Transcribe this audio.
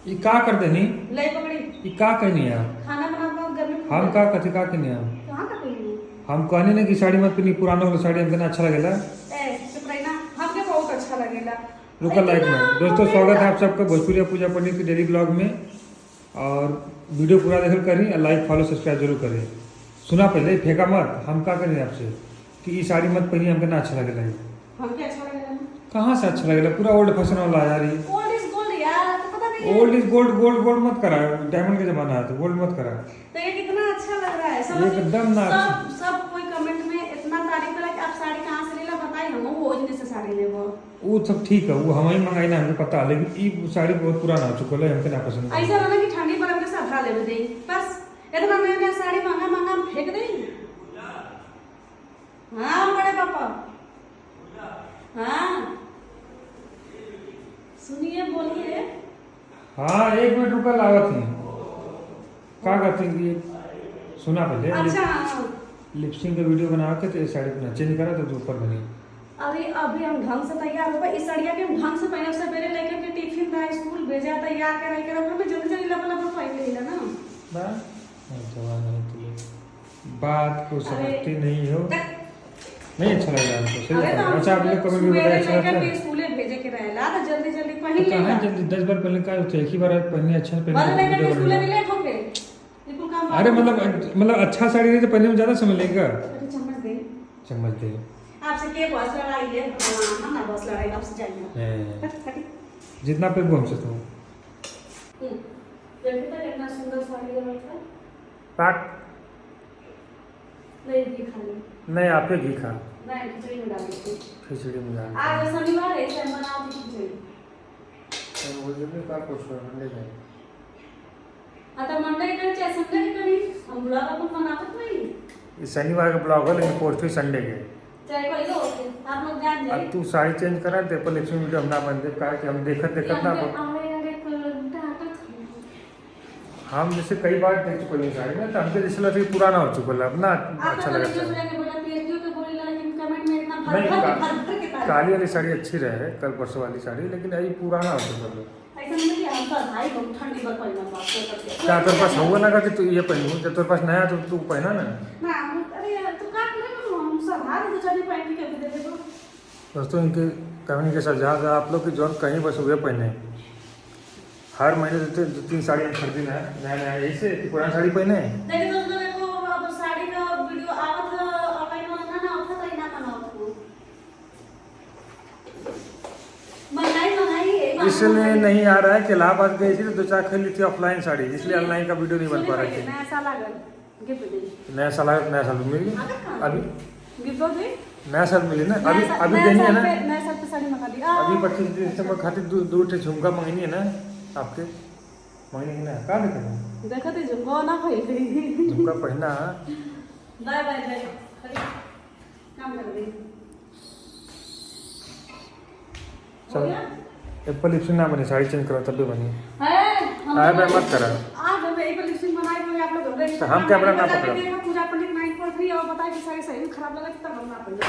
ये का कर देनी ले पकड़ी ये का कहनी है खाना बनाना घर में हम का कथी का कहनी है कहां का कही हम कहनी ना कि साड़ी मत पहनी पुराना वाला साड़ी हमके ना अच्छा लगेला ए चुप रही ना हमके बहुत अच्छा लगेला रुका लाइक में दोस्तों स्वागत है आप सबका भोजपुरी पूजा पंडित के डेली ब्लॉग में। और वीडियो पूरा देखल करी और लाइक फॉलो सब्सक्राइब जरूर करें। सुना पहले फेंका मत हम का करें आपसे कि ये साड़ी मत पहनी हमके ना अच्छा लगेला। हमके अच्छा लगेला कहाँ से अच्छा लगेला पूरा ओल्ड फैशन वाला यार ये ओल्ड इज गोल्ड यार तो पता नहीं old is gold gold gold मत करा डायमंड का जमाना है तो गोल्ड मत करा। तो ये कितना अच्छा लग रहा है सब एकदम ना सब कोई कमेंट में इतना तारीफ करा कि आप साड़ी कहां से लेला बताई हम वो ओजने से साड़ी लेबो वो सब ठीक है वो हम ही मंगाई ना हमें पता है लेकिन ये साड़ी बहुत पुराना हो चुका है हमके ना पसंद है। ऐसा ना कि ठंडी पर हमके सधा लेबे देई बस इतना नया नया साड़ी महंगा महंगा हम फेंक देई। हां बड़े पापा हां सुनिए बोलिए। हाँ एक मिनट रुका लागत है का कहते हैं कि सुना पहले अच्छा लिपसिंग का वीडियो बना के तो ये साड़ी अपना चेंज करा तो ऊपर बनी। अभी हम ढंग से तैयार हो गए इस साड़िया के हम ढंग से पहने उससे पहले लेकर के टिफिन था स्कूल भेजा तैयार कर के रखो मैं जल्दी जल्दी लपा लपा पहन लेला ना जवान है तो बात को समझती नहीं हो नहीं अच्छा लग रहा है हमको सही। अच्छा आप लोग कमेंट में बताइए अच्छा लगता है स्कूल भेजे के रहेला तो जल्दी जल्दी पहन तो लेला कहाँ जल्दी 10 बार पहले का होता है एक ही बार पहनने अच्छा वाला पहनने लेकर के स्कूल वीडियो में लेट हो गए बिल्कुल काम अरे मतलब अच्छा साड़ी नहीं तो पहनने में ज्यादा समय लगेगा। चम्मच दे चम्मच दे आपसे के बॉस लड़ाई है हम ना बॉस लड़ाई आपसे हैं। जितना पे हमसे तो देखिए तो कितना सुंदर साड़ी है मतलब पाक नहीं दिखा ले नहीं आप ही घी खा नहीं खिचड़ी में डाल दीजिए खिचड़ी में डाल आज शनिवार है इसे बनाओ खिचड़ी तो वो जब का कुछ ले जाए आता मंडे के चाहे संडे के करी हम ब्लॉग अपन बनावत नहीं इस शनिवार का ब्लॉग है लेकिन पोस्ट हुई संडे के चाहे कोई लो आप लोग जान जाइए अब तू साड़ी चेंज करा दे पर लिपसिंग वीडियो हम ना बन दे का कि हम देखत ना हम जैसे कई बार देख चुके हैं साड़ी में तो हमके जैसे लगा कि पुराना हो चुका है अपना अच्छा लगता है। काली वाली साड़ी अच्छी रहे कल परसों वाली साड़ी लेकिन अभी पुराना हो चुका है। क्या तेरे पास होगा ना कि तू ये पहनू जब तेरे पास नया तो तू पहना ना। दोस्तों इनके कहने के सुझाव है आप लोग की जौन कहीं बस हुए पहने हर महीने 2-3 साड़ी हम खरीदी ना नया नया ऐसे पुरानी साड़ी पहने इसलिए नहीं आ रहा है कि इलाहाबाद गई थी तो 2-4 खरीद ली थी ऑफलाइन साड़ी इसलिए ऑनलाइन का वीडियो नहीं बन पा रहा थी। नया साल मिल गया अभी नया साल मिली ना अभी अभी देनी है ना अभी 25 दिसंबर खातिर दो झुमका मंगनी है ना आपके मंगनी है ना का देखे झुमका पहना बाय बाय बाय काम कर दे चल एप्पल लिपसिंग ना बनी साड़ी चेंज करो तब भी बनी है मत करा आज हम एप्पल लिपसिंग बनाए कोई आप लोग तो हम कैमरा ना पकड़ो पूजा पंडित 9.3 और बताए कि साड़ी सही खराब लगा तब हम ना पहले